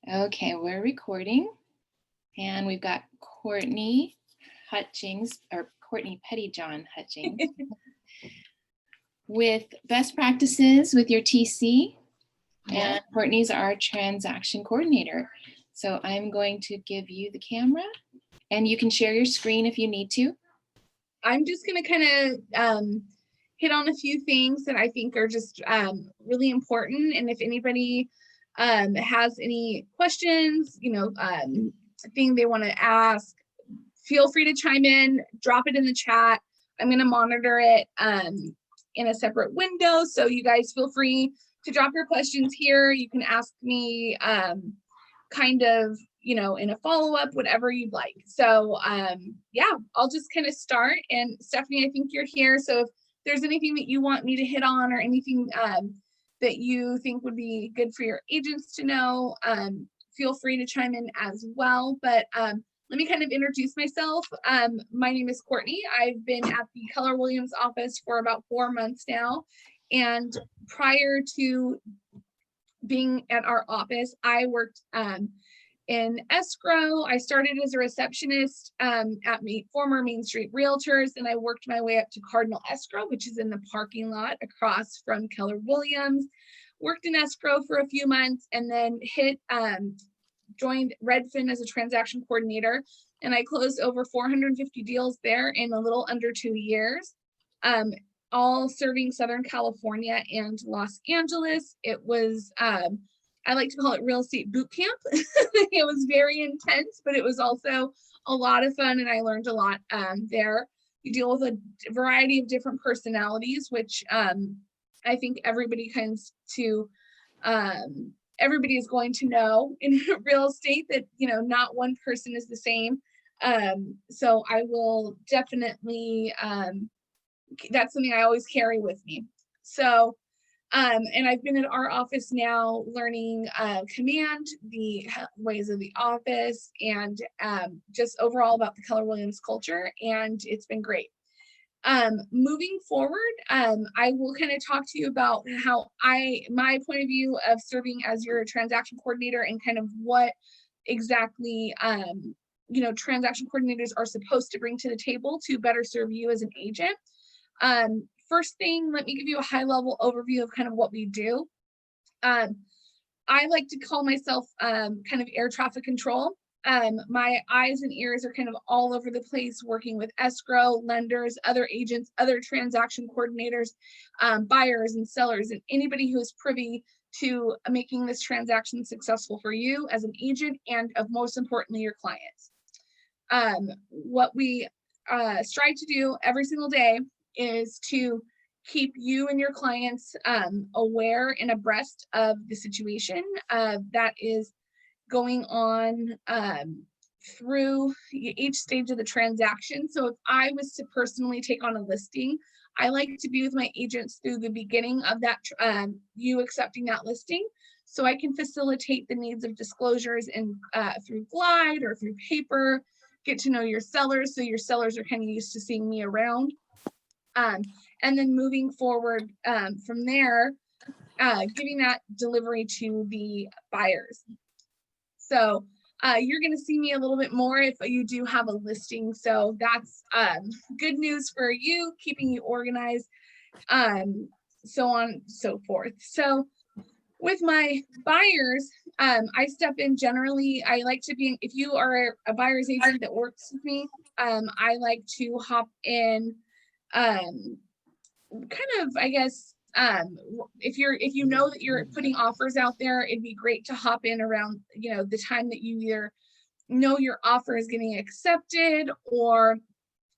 Okay, we're recording, and we've got Courtney Hutchings, or Courtney Pettyjohn Hutchings, with best practices with your TC, and Courtney's our transaction coordinator. So I'm going to give you the camera, and you can share your screen if you need to. I'm just going to kind of hit on a few things that I think are just really important. And if anybody has any questions, thing they want to ask, feel free to chime in, drop it in the chat. I'm going to monitor it in a separate window. So you guys feel free to drop your questions here. You can ask me kind of, in a follow-up, whatever you'd like. So yeah, I'll just kind of start. And Stephanie, I think you're here. So if there's anything that you want me to hit on or anything that you think would be good for your agents to know, feel free to chime in as well. But let me kind of introduce myself. My name is Courtney. I've been at the Keller Williams office for about 4 months now. And prior to being at our office, I worked in escrow. I started as a receptionist at former Main Street Realtors, and I worked my way up to Cardinal Escrow, which is in the parking lot across from Keller Williams. Worked in escrow for a few months, and then joined Redfin as a transaction coordinator, and I closed over 450 deals there in a little under 2 years, all serving Southern California and Los Angeles. It was, I like to call it real estate boot camp. It was very intense, but it was also a lot of fun, and I learned a lot there. You deal with a variety of different personalities, which I think everybody everybody is going to know in real estate that, not one person is the same. So I will definitely, that's something I always carry with me. So, and I've been at our office now learning command, the ways of the office, and just overall about the Keller Williams culture, and it's been great. Moving forward, I will kind of talk to you about how my point of view of serving as your transaction coordinator and kind of what exactly, transaction coordinators are supposed to bring to the table to better serve you as an agent. First thing, let me give you a high level overview of kind of what we do. I like to call myself kind of air traffic control. My eyes and ears are kind of all over the place, working with escrow, lenders, other agents, other transaction coordinators, buyers and sellers, and anybody who is privy to making this transaction successful for you as an agent, and of most importantly, your clients. What we strive to do every single day is to keep you and your clients aware and abreast of the situation that is going on through each stage of the transaction. So if I was to personally take on a listing, I like to be with my agents through the beginning of that, you accepting that listing, so I can facilitate the needs of disclosures and through Glide or through paper, get to know your sellers, so your sellers are kind of used to seeing me around. And then moving forward from there, giving that delivery to the buyers. So you're going to see me a little bit more if you do have a listing. So that's good news for you, keeping you organized, so on and so forth. So with my buyers, I step in generally. I like to be, if you are a buyer's agent that works with me, I like to hop in kind of, I guess, if you know that you're putting offers out there, it'd be great to hop in around, the time that you either know your offer is getting accepted, or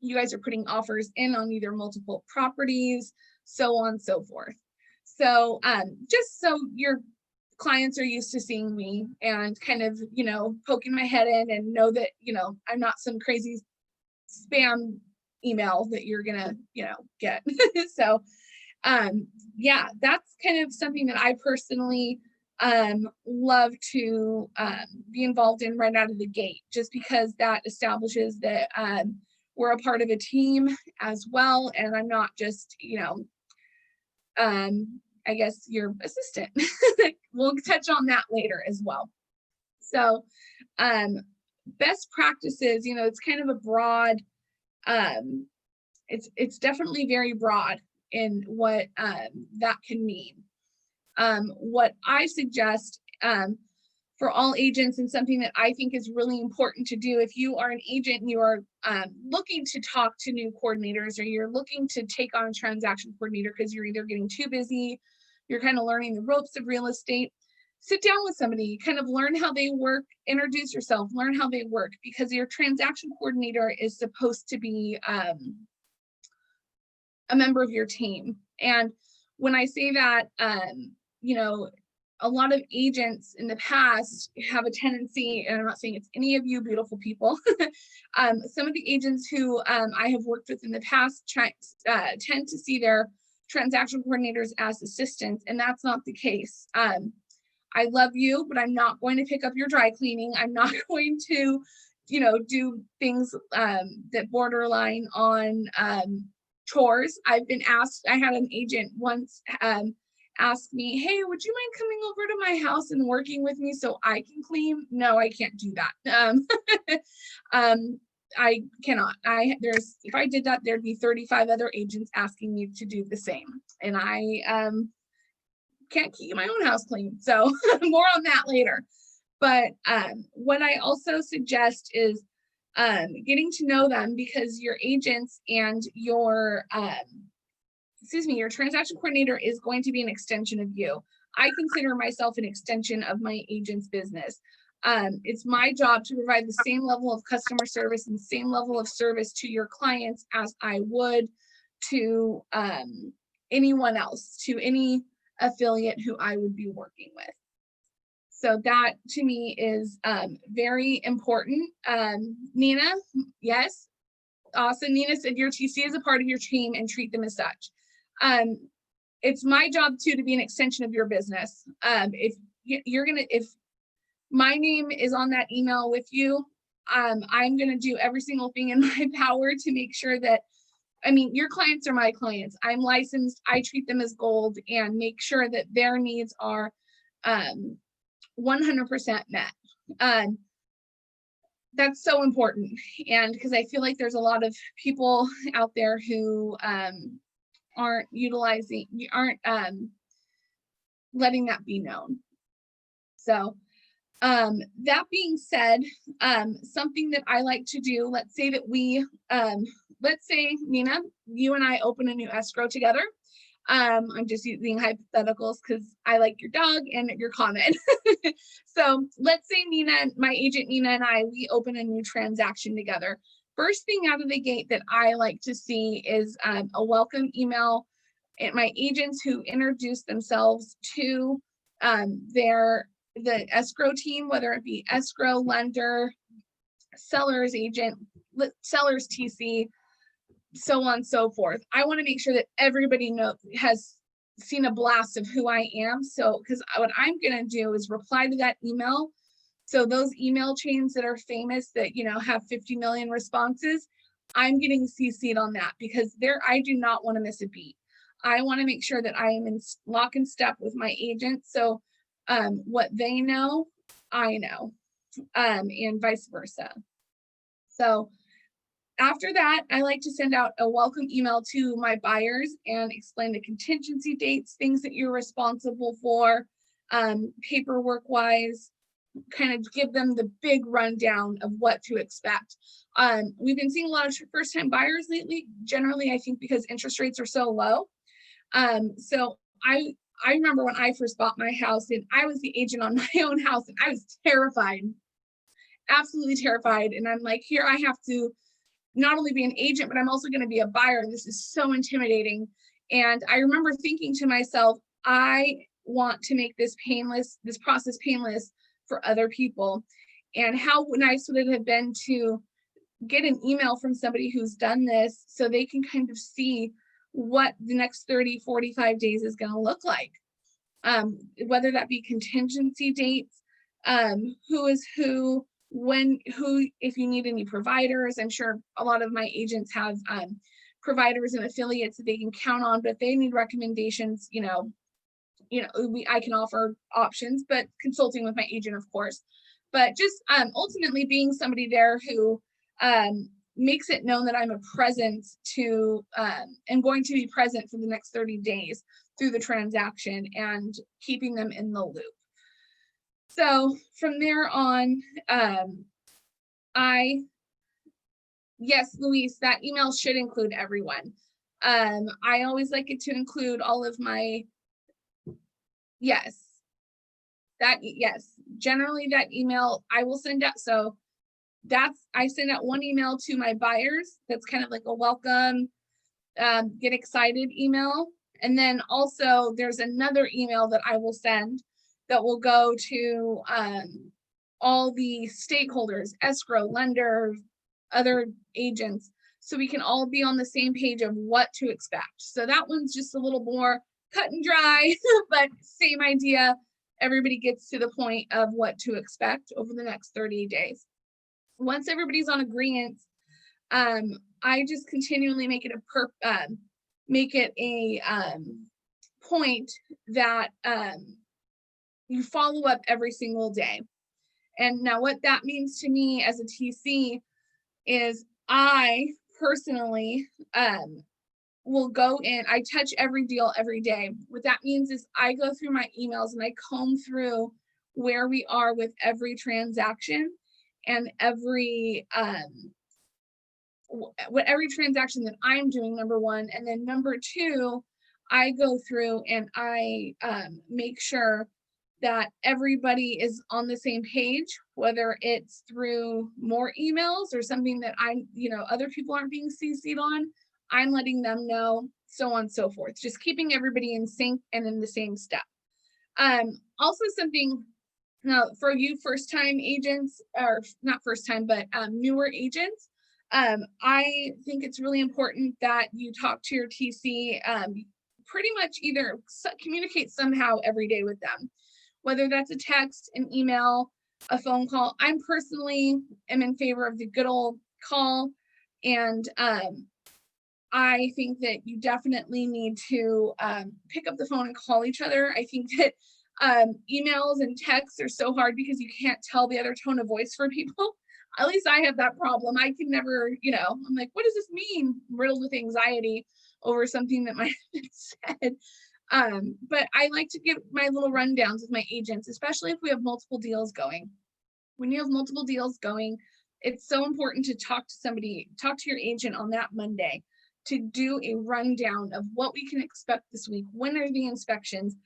you guys are putting offers in on either multiple properties, so on and so forth. So just so your clients are used to seeing me and kind of, poking my head in and know that, I'm not some crazy spam email that you're gonna, get. So yeah, that's kind of something that I personally love to be involved in right out of the gate, just because that establishes that we're a part of a team as well, and I'm not just, I guess, your assistant. We'll touch on that later as well. So best practices, it's kind of a broad, it's definitely very broad in what that can mean. What I suggest for all agents, and something that I think is really important to do, if you are an agent and you are looking to talk to new coordinators, or you're looking to take on a transaction coordinator because you're either getting too busy, you're kind of learning the ropes of real estate, sit down with somebody, kind of learn how they work, introduce yourself, learn how they work, because your transaction coordinator is supposed to be a member of your team. And when I say that, a lot of agents in the past have a tendency, and I'm not saying it's any of you beautiful people, some of the agents who I have worked with in the past tend to see their transaction coordinators as assistants, and that's not the case. I love you, but I'm not going to pick up your dry cleaning. I'm not going to, do things that borderline on chores. I've been asked, I had an agent once ask me, hey, would you mind coming over to my house and working with me so I can clean? No, I can't do that. I cannot. If I did that, there'd be 35 other agents asking me to do the same. And I can't keep my own house clean. So more on that later. But what I also suggest is getting to know them, because your agents and your transaction coordinator is going to be an extension of you. I consider myself an extension of my agent's business. It's my job to provide the same level of customer service and the same level of service to your clients as I would to anyone else, to any affiliate who I would be working with. So that to me is very important. Nina, yes, awesome. Nina said your TC is a part of your team and treat them as such. It's my job too to be an extension of your business. If my name is on that email with you, I'm gonna do every single thing in my power to make sure that, your clients are my clients. I'm licensed, I treat them as gold and make sure that their needs are 100% met. That's so important. And because I feel like there's a lot of people out there who aren't letting that be known. So that being said, something that I like to do, let's say Nina, you and I open a new escrow together. I'm just using hypotheticals because I like your dog and your comment. So let's say my agent Nina and I, we open a new transaction together. First thing out of the gate that I like to see is a welcome email and my agents who introduce themselves to the escrow team, whether it be escrow, lender, seller's agent, seller's TC, so on and so forth. I want to make sure that everybody has seen a blast of who I am. So, because what I'm going to do is reply to that email. So those email chains that are famous that, have 50 million responses, I'm getting CC'd on that because I do not want to miss a beat. I want to make sure that I am in lock and step with my agent. So what they know, I know, and vice versa. So after that, I like to send out a welcome email to my buyers and explain the contingency dates, things that you're responsible for, paperwork wise, kind of give them the big rundown of what to expect. We've been seeing a lot of first-time buyers lately, generally, I think because interest rates are so low. So I remember when I first bought my house and I was the agent on my own house and I was terrified, absolutely terrified. And I'm like, here I have to not only be an agent, but I'm also going to be a buyer. This is so intimidating. And I remember thinking to myself, I want to make this process painless for other people. And how nice would it have been to get an email from somebody who's done this so they can kind of see what the next 30, 45 days is going to look like. Whether that be contingency dates, who is who, if you need any providers. I'm sure a lot of my agents have providers and affiliates that they can count on, but if they need recommendations, I can offer options, but consulting with my agent, of course. but just ultimately being somebody there who makes it known that I'm a presence to and going to be present for the next 30 days through the transaction and keeping them in the loop. So from there on, yes, Luis, that email should include everyone. I always like it to include all of my, yes, generally that email I will send out. So I send out one email to my buyers. That's kind of like a welcome, get excited email. And then also there's another email that I will send that will go to all the stakeholders, escrow, lender, other agents, so we can all be on the same page of what to expect. So that one's just a little more cut and dry, but same idea. Everybody gets to the point of what to expect over the next 30 days. Once everybody's on agreement, I just continually make it a point that you follow up every single day. And now what that means to me as a TC is I personally will go in, I touch every deal every day. What that means is I go through my emails and I comb through where we are with every transaction and every transaction that I'm doing, number one. And then number two, I go through and I make sure that everybody is on the same page, whether it's through more emails or something that other people aren't being CC'd on, I'm letting them know, so on and so forth. Just keeping everybody in sync and in the same step. Also something now for you first-time agents, or not first time, but newer agents, I think it's really important that you talk to your TC, pretty much either communicate somehow every day with them, whether that's a text, an email, a phone call. I'm personally am in favor of the good old call. And I think that you definitely need to pick up the phone and call each other. I think that emails and texts are so hard because you can't tell the other tone of voice for people. At least I have that problem. I can never, I'm like, what does this mean? I'm riddled with anxiety over something that might have been said. But I like to give my little rundowns with my agents, especially if we have multiple deals going. When you have multiple deals going, it's so important to talk to your agent on that Monday to do a rundown of what we can expect this week. When are the inspections?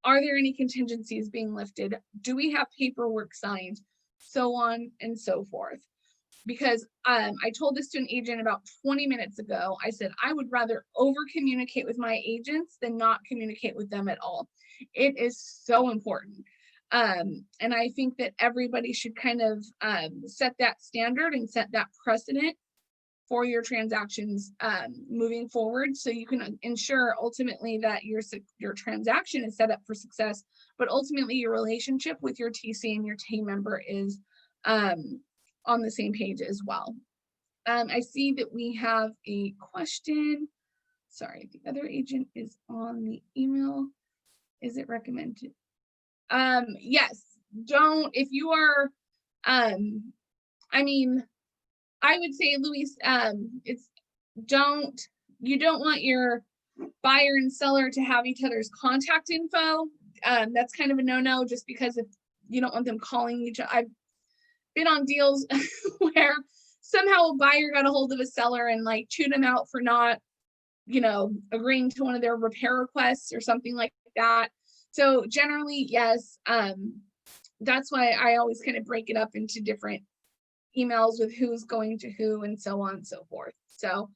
Are there any contingencies being lifted? Do we have paperwork signed? So on and so forth. Because I told this to an agent about 20 minutes ago. I said, I would rather over communicate with my agents than not communicate with them at all. It is so important. And I think that everybody should kind of set that standard and set that precedent for your transactions moving forward, so you can ensure ultimately that your transaction is set up for success, but ultimately your relationship with your TC and your team member is on the same page as well. I see that we have a question. Sorry, the other agent is on the email. Is it recommended? Yes, if you are, I would say, Luis, you don't want your buyer and seller to have each other's contact info. That's kind of a no-no, just because if you don't want them calling each other. I've been on deals where somehow a buyer got a hold of a seller and like chewed him out for not, agreeing to one of their repair requests or something like that. So generally, yes, that's why I always kind of break it up into different emails with who's going to who and so on and so forth. So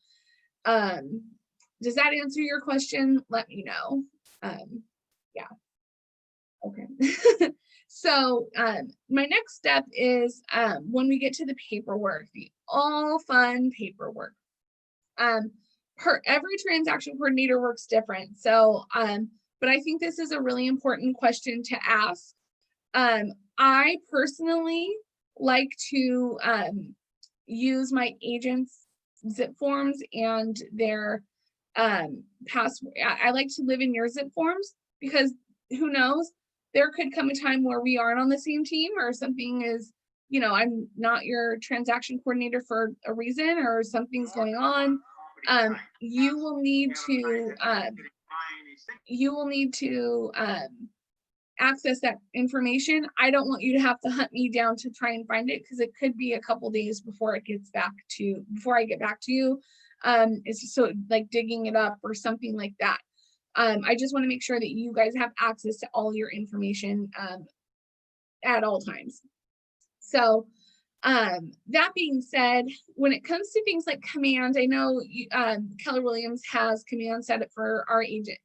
does that answer your question? Let me know. Yeah. Okay. So my next step is when we get to the paperwork, the all fun paperwork. Every transaction coordinator works different. So, but I think this is a really important question to ask. I personally like to use my agents' zip forms and their password. I like to live in your zip forms because who knows, there could come a time where we aren't on the same team or something is I'm not your transaction coordinator for a reason, or something's going on, you will need to access that information. I don't want you to have to hunt me down to try and find it, because it could be a couple days before I get back to you. It's just so like digging it up or something like that. I just want to make sure that you guys have access to all your information at all times. So that being said, when it comes to things like command, I know Keller Williams has command set up for our agent,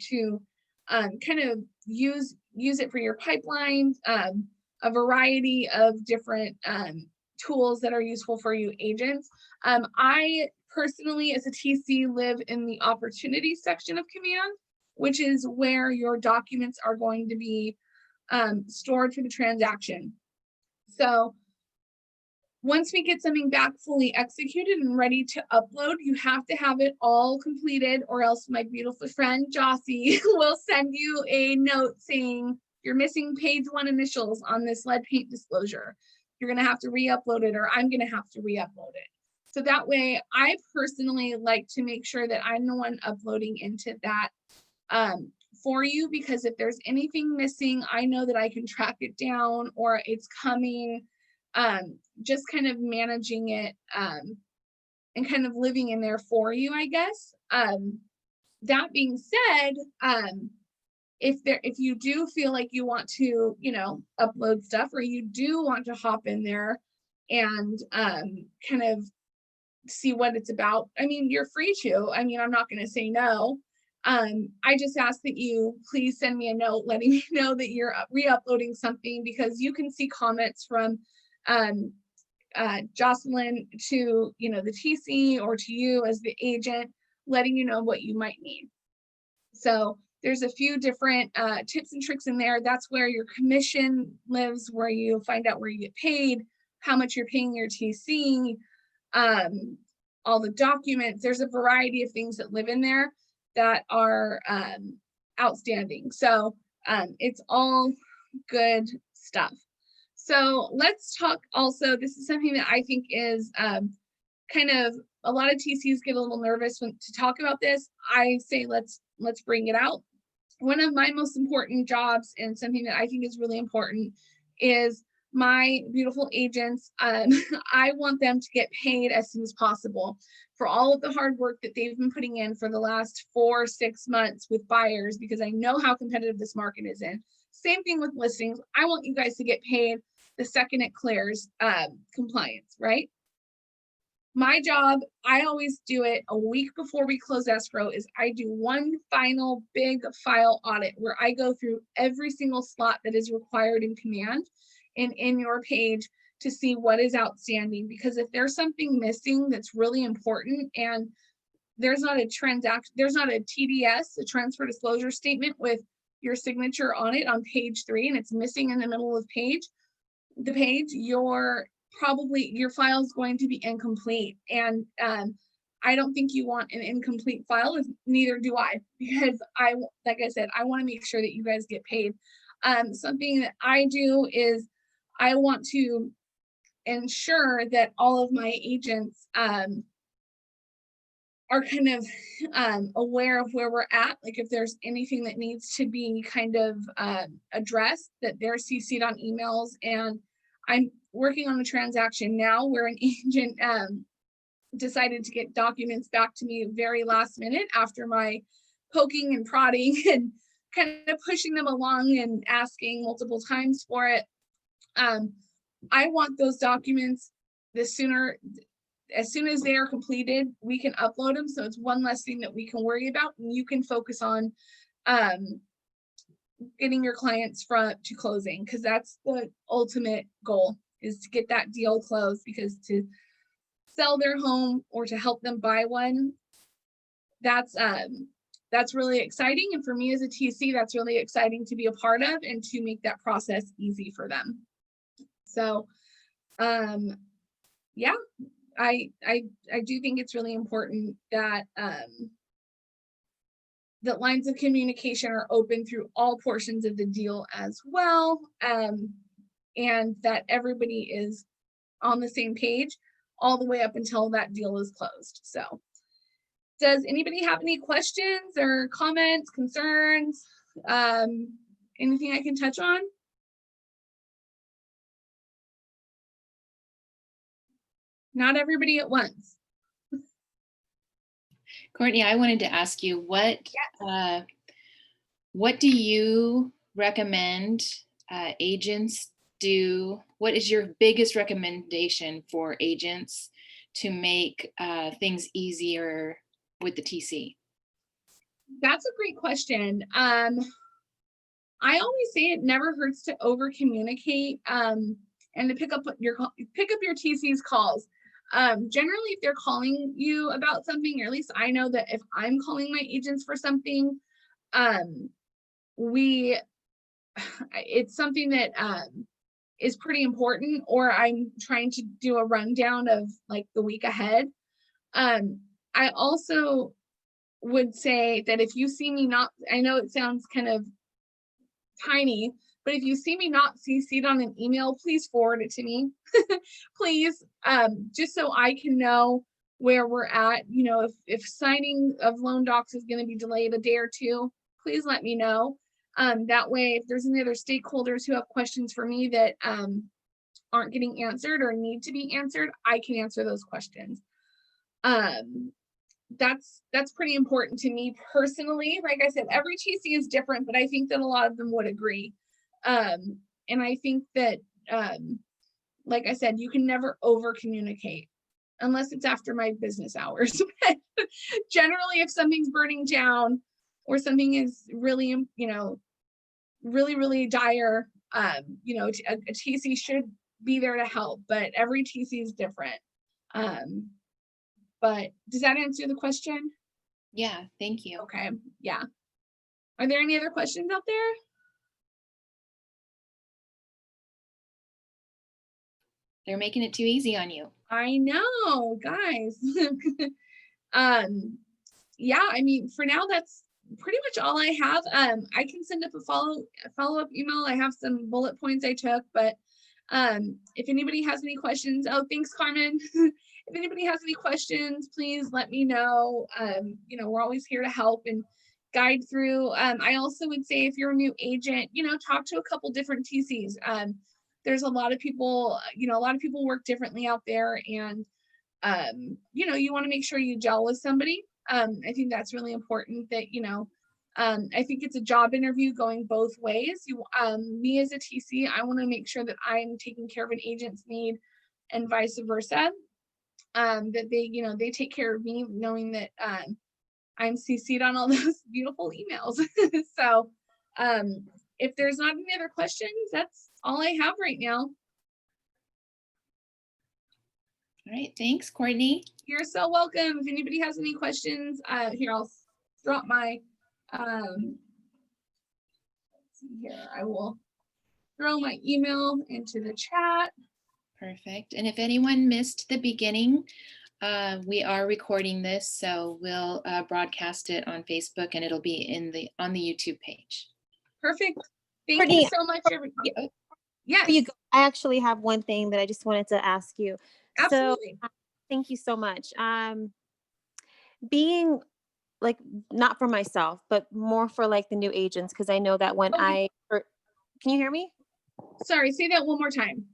to kind of use it for your pipeline, a variety of different tools that are useful for you agents. I personally, as a TC, live in the opportunity section of command, which is where your documents are going to be stored for the transaction. So once we get something back fully executed and ready to upload, you have to have it all completed, or else my beautiful friend Jossie will send you a note saying you're missing page 1 initials on this lead paint disclosure. You're going to have to re-upload it, or I'm going to have to re-upload it. So that way, I personally like to make sure that I'm the one uploading into that for you, because if there's anything missing, I know that I can track it down, or it's coming. Just kind of managing it and kind of living in there for you, I guess. That being said, if you do feel like you want to, upload stuff, or you do want to hop in there and kind of see what it's about, I mean, you're free to. I mean, I'm not going to say no. I just ask that you please send me a note letting me know that you're re-uploading something, because you can see comments from Jocelyn to the TC, or to you as the agent, letting you know what you might need. So there's a few different tips and tricks in there. That's where your commission lives, where you find out where you get paid, how much you're paying your TC, all the documents. There's a variety of things that live in there that are outstanding. So it's all good stuff. So let's talk also, this is something that I think is kind of, a lot of TCs get a little nervous to talk about this. I say, let's bring it out. One of my most important jobs, and something that I think is really important, is my beautiful agents. I want them to get paid as soon as possible for all of the hard work that they've been putting in for the last 4-6 months with buyers, because I know how competitive this market is in. Same thing with listings. I want you guys to get paid the second it clears compliance, right? My job, I always do it a week before we close escrow, is I do one final big file audit where I go through every single slot that is required in command and in your page to see what is outstanding. Because if there's something missing that's really important, and there's not a transaction, there's not a TDS, a transfer disclosure statement with your signature on it on page 3, and it's missing in the middle of the page, your file is going to be incomplete. And I don't think you want an incomplete file, neither do I, because like I said, I want to make sure that you guys get paid. Something that I do is I want to ensure that all of my agents are kind of aware of where we're at. Like if there's anything that needs to be kind of addressed, that they're CC'd on emails. And I'm working on a transaction now where an agent decided to get documents back to me very last minute after my poking and prodding and kind of pushing them along and asking multiple times for it. I want those documents as soon as they are completed, we can upload them. So it's one less thing that we can worry about, and you can focus on getting your clients to closing, because that's the ultimate goal, is to get that deal closed. Because to sell their home or to help them buy one, that's really exciting. And for me as a TC, that's really exciting to be a part of and to make that process easy for them. So yeah, I do think it's really important that that lines of communication are open through all portions of the deal as well. and that everybody is on the same page all the way up until that deal is closed. So does anybody have any questions or comments, concerns? Anything I can touch on? Not everybody at once. Courtney, I wanted to ask you what do you recommend agents do? What is your biggest recommendation for agents to make things easier with the TC? That's a great question. I always say it never hurts to over communicate and to pick up your TC's calls. Generally, if they're calling you about something, or at least I know that if I'm calling my agents for something, it's something that is pretty important, or I'm trying to do a rundown of like the week ahead. I also would say that if you see me not, I know it sounds kind of tiny, but if you see me not CC'd on an email, please forward it to me. Please, just so I can know where we're at. You know, if signing of loan docs is going to be delayed a day or two, please let me know. That way, if there's any other stakeholders who have questions for me that aren't getting answered or need to be answered, I can answer those questions. That's pretty important to me personally. Like I said, every TC is different, but I think that a lot of them would agree. And I think that, like I said, you can never over communicate unless it's after my business hours. Generally, if something's burning down or something is really, really dire, a TC should be there to help, but every TC is different. But does that answer the question? Yeah, thank you. Okay, yeah. Are there any other questions out there? They're making it too easy on you. I know, guys. Yeah, I mean, for now, that's pretty much all I have. I can send up a follow-up email. I have some bullet points I took, but if anybody has any questions, oh, thanks, Carmen. If anybody has any questions, please let me know. We're always here to help and guide through. I also would say if you're a new agent, talk to a couple different TCs. There's a lot of people, a lot of people work differently out there, and you want to make sure you gel with somebody. I think that's really important that, I think it's a job interview going both ways. Me as a TC, I want to make sure that I'm taking care of an agent's need and vice versa. That they take care of me, knowing that I'm CC'd on all those beautiful emails. So if there's not any other questions, that's all I have right now. All right, thanks, Courtney. You're so welcome. If anybody has any questions, here, I'll drop my, let's see here. I will throw my email into the chat. Perfect. And if anyone missed the beginning, we are recording this, so we'll broadcast it on Facebook, and it'll be on the YouTube page. Perfect. Thank you so much. Yes. I actually have one thing that I just wanted to ask you. Absolutely. So, thank you so much. Being like, not for myself, but more for like the new agents, because I know that when can you hear me? Sorry, say that one more time.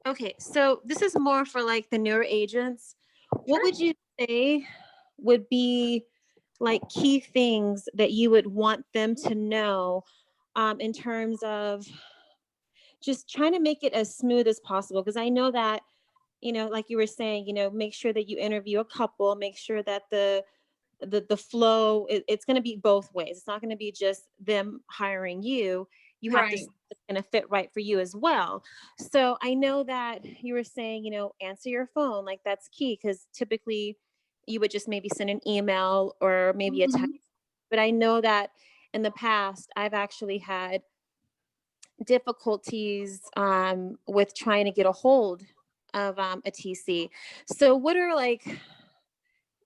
Okay, so this is more for like the newer agents. Sure. What would you say would be like key things that you would want them to know in terms of just trying to make it as smooth as possible? Because I know that, like you were saying, make sure that you interview a couple, make sure that the flow, it's going to be both ways. It's not going to be just them hiring you. You have to, it's going to fit right for you as well. So I know that you were saying, answer your phone, like that's key, because typically you would just maybe send an email or maybe a text. But I know that in the past, I've actually had difficulties with trying to get a hold of a TC. So what are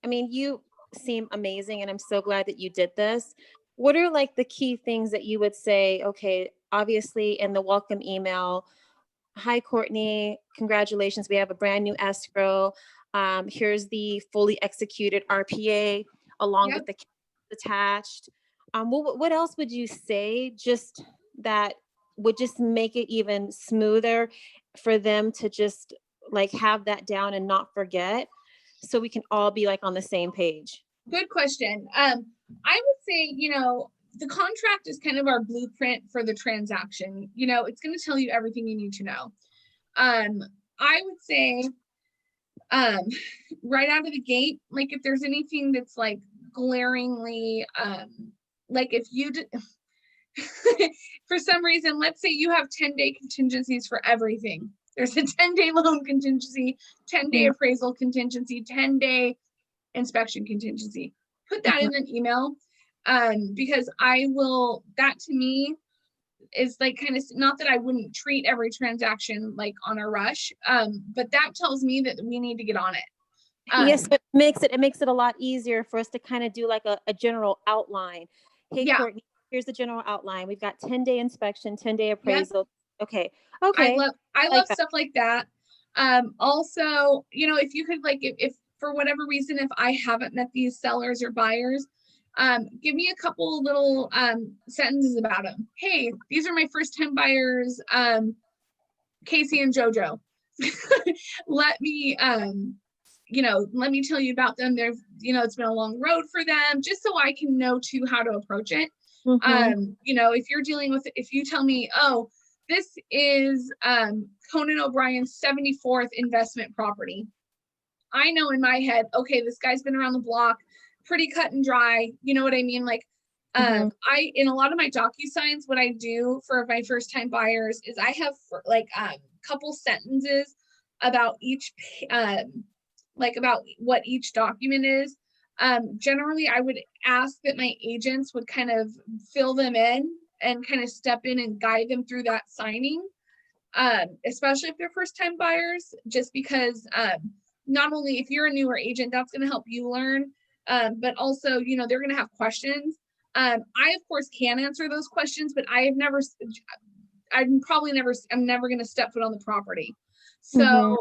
you seem amazing, and I'm so glad that you did this. What are like the key things that you would say, okay, obviously in the welcome email, hi, Courtney, congratulations. We have a brand new escrow. Here's the fully executed RPA along Yep. with the attached. What else would you say just that would just make it even smoother for them to just like have that down and not forget, so we can all be like on the same page? Good question. I would say, the contract is kind of our blueprint for the transaction. It's going to tell you everything you need to know. I would say, right out of the gate, like if there's anything that's like glaringly, like if you for some reason, let's say you have 10-day contingencies for everything. There's a 10-day loan contingency, 10-day appraisal contingency, 10-day inspection contingency. Put that in an email, because that to me is like kind of, not that I wouldn't treat every transaction like on a rush, but that tells me that we need to get on it. Yes, but it makes it a lot easier for us to kind of do like a general outline. Hey, Yeah. Courtney, here's the general outline. We've got 10-day inspection, 10-day appraisal. Yep. Okay. I love stuff like that. Also, if you could, like, if for whatever reason, if I haven't met these sellers or buyers, give me a couple little sentences about them. Hey, these are my first time buyers, Casey and JoJo. Let me tell you about them. It's been a long road for them, just so I can know too how to approach it. If you tell me, oh, this is Conan O'Brien's 74th investment property, I know in my head, okay, this guy's been around the block, pretty cut and dry. You know what I mean? Like, in a lot of my DocuSigns, what I do for my first time buyers is I have couple sentences about each, about what each document is. Generally, I would ask that my agents would kind of fill them in and kind of step in and guide them through that signing, especially if they're first time buyers, just because not only if you're a newer agent, that's going to help you learn, but also, they're going to have questions. I, of course, can answer those questions, but I'm never going to step foot on the property. So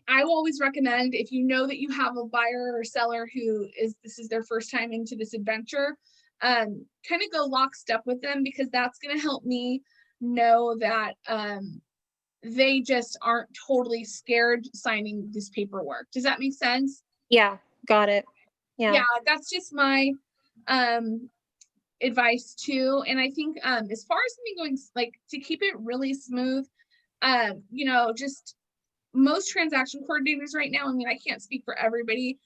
I will always recommend, if you know that you have a buyer or seller this is their first time into this adventure, kind of go lockstep with them, because that's going to help me know that they just aren't totally scared signing this paperwork. Does that make sense? Yeah, got it. Yeah, that's just my advice too. And I think as far as me going, like, to keep it really smooth, just most transaction coordinators right now, I mean, I can't speak for everybody,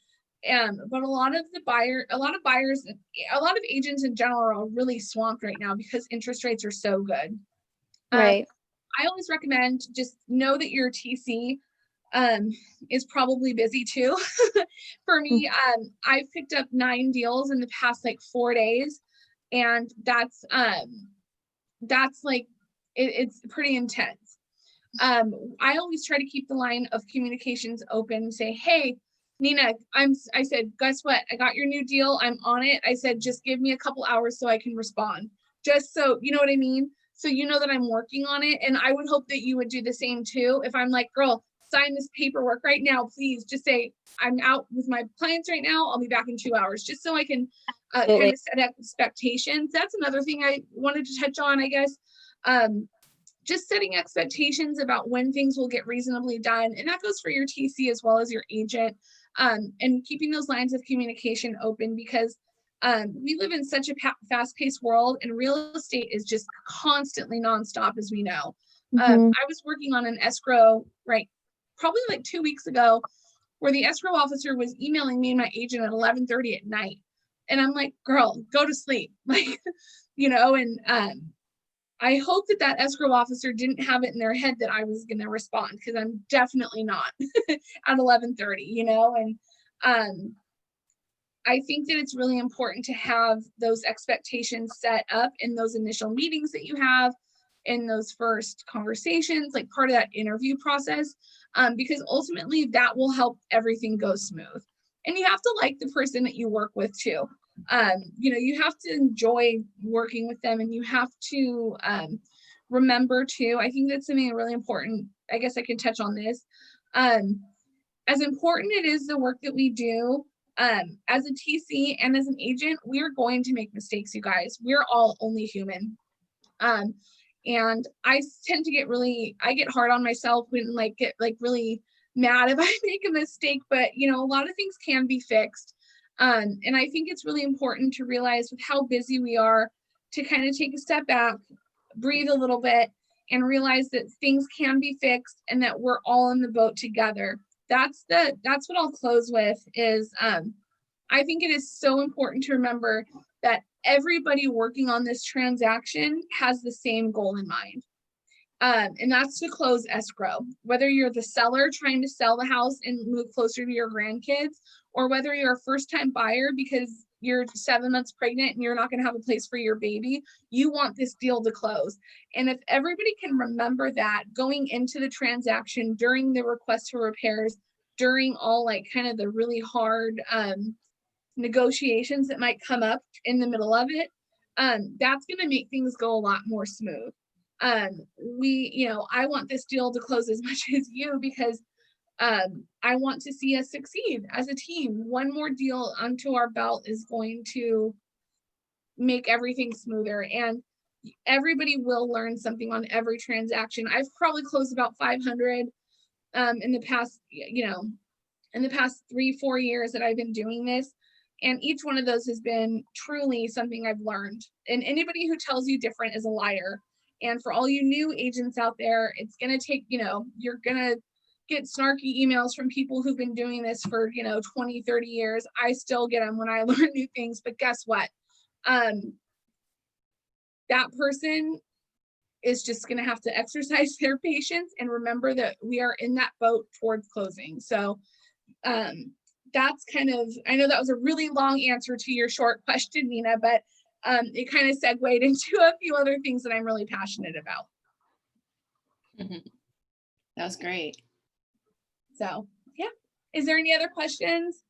but a lot of buyers, a lot of agents in general are really swamped right now because interest rates are so good. Right. I always recommend just know that your TC is probably busy too. For me, I've picked up 9 deals in the past 4 days, and that's like it's pretty intense. I always try to keep the line of communications open and say, hey, Nina, I said, guess what? I got your new deal. I'm on it. I said, just give me a couple hours so I can respond. Just so, you know what I mean? So you know that I'm working on it. And I would hope that you would do the same too. If I'm like, girl, sign this paperwork right now, please just say, I'm out with my clients right now. I'll be back in 2 hours, just so I can kind of set expectations. That's another thing I wanted to touch on, I guess. Just setting expectations about when things will get reasonably done. And that goes for your TC as well as your agent, and keeping those lines of communication open, because we live in such a fast-paced world, and real estate is just constantly nonstop, as we know. I was working on an escrow, probably 2 weeks ago, where the escrow officer was emailing me and my agent at 11:30 at night. And I'm like, girl, go to sleep. And I hope that escrow officer didn't have it in their head that I was going to respond, because I'm definitely not at 11:30, and I think that it's really important to have those expectations set up in those initial meetings that you have, in those first conversations, like part of that interview process, because ultimately that will help everything go smooth. And you have to like the person that you work with too. You have to enjoy working with them, and you have to remember too, I think that's something really important. I guess I can touch on this. As important it is the work that we do, as a TC and as an agent, we're going to make mistakes, you guys. We're all only human. And I tend to I get hard on myself when get really mad if I make a mistake, but a lot of things can be fixed. And I think it's really important to realize with how busy we are to kind of take a step back, breathe a little bit, and realize that things can be fixed and that we're all in the boat together. That's what I'll close with is, I think it is so important to remember that everybody working on this transaction has the same goal in mind. And that's to close escrow, whether you're the seller trying to sell the house and move closer to your grandkids, or whether you're a first-time buyer because you're 7 months pregnant and you're not going to have a place for your baby. You want this deal to close. And if everybody can remember that going into the transaction, during the request for repairs, during all kind of the really hard negotiations that might come up in the middle of it, that's going to make things go a lot more smooth. I want this deal to close as much as you, because I want to see us succeed as a team. One more deal onto our belt is going to make everything smoother, and everybody will learn something on every transaction. I've probably closed about 500 in the past, in the past 3-4 years that I've been doing this. And each one of those has been truly something I've learned. And anybody who tells you different is a liar. And for all you new agents out there, it's going to take, you're going to get snarky emails from people who've been doing this for, 20, 30 years. I still get them when I learn new things, but guess what? That person is just going to have to exercise their patience and remember that we are in that boat towards closing. So that's kind of, I know that was a really long answer to your short question, Nina, but it kind of segued into a few other things that I'm really passionate about. That was great. So yeah, is there any other questions?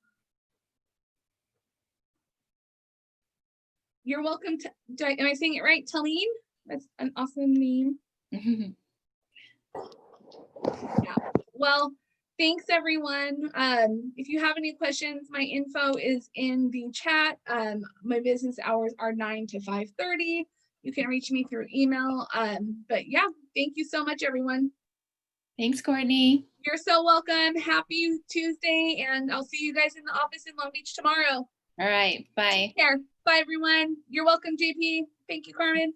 You're welcome to, am I saying it right? Talene? That's an awesome name. Yeah. Well, thanks everyone. If you have any questions, my info is in the chat. My business hours are 9 to 5:30. You can reach me through email. But yeah, thank you so much, everyone. Thanks, Courtney. You're so welcome. Happy Tuesday, and I'll see you guys in the office in Long Beach tomorrow. All right. Bye. Take care. Bye, everyone. You're welcome, JP. Thank you, Carmen.